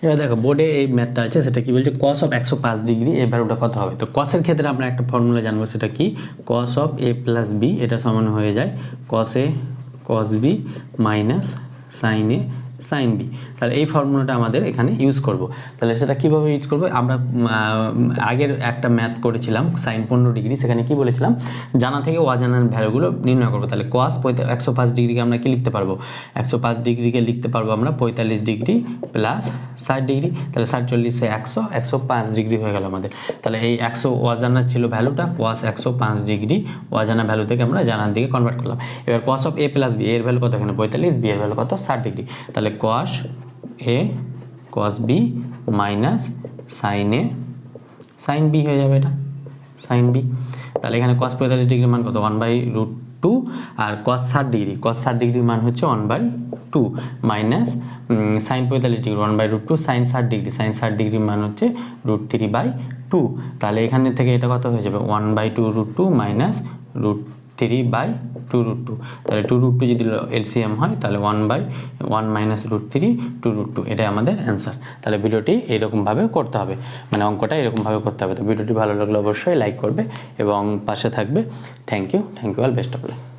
এবার দেখো বোর্ডে এই ম্যাথটা আছে, সেটা কি বলছে, cos অফ 105 ডিগ্রি এই ভ্যালুটা কত হবে। তো cos এর ক্ষেত্রে আমরা একটা ফর্মুলা জানবো, সেটা কি, cos of a plus b, এটা সমান হয়ে যায় cos a cos b minus sin a sin b। তাহলে এই ফর্মুলাটা আমাদের এখানে ইউজ করব। তাহলে সেটা কীভাবে ইউজ করবো, আমরা আগের একটা ম্যাথ করেছিলাম sin 15 ডিগ্রি, সেখানে কি বলেছিলাম, জানা থেকে অজানার ভ্যালুগুলো নির্ণয় করবো। তাহলে cos 105 ডিগ্রিকে আমরা কি লিখতে পারবো, 105 ডিগ্রিকে লিখতে পারবো আমরা 45 ডিগ্রি প্লাস 60 ডিগ্রি। তাহলে 60 40 100, 105 ডিগ্রি হয়ে গেল আমাদের। তাহলে এই 100 অজানা ছিল ভ্যালুটা, cos 105 ডিগ্রি অজানা ভ্যালু থেকে আমরা জানার দিকে কনভার্ট করলাম। এবার cos of a plus b, এর ভ্যালু কত, এখানে 45, b এর ভ্যালু কত, 60 ডিগ্রি। তাহলে cos a cos b minus sin a sin b হয়ে যাবে, এটা sin b। তাহলে এখানে cos 45 ডিগ্রির মান কত, 1/√2, আর cos 60 ডিগ্রির মান হচ্ছে 1/2 minus sin 45 degree 1/√2 sin 60 degree, sin 60 ডিগ্রির মান হচ্ছে √3/2। তাহলে এখানে থেকে এটা কত হয়ে যাবে, 1/2√2 মাইনাস √3/2√2। তাহলে 2√2 যদি এলসিএম হয় তাহলে 1/1 মাইনাস √3 2√2, এটাই আমাদের অ্যান্সার। তাহলে ভিডিওটি এইরকমভাবে করতে হবে, মানে অঙ্কটা এরকমভাবে করতে হবে। তো ভিডিওটি ভালো লাগলে অবশ্যই লাইক করবে এবং পাশে থাকবে। Thank you all, best of lakh.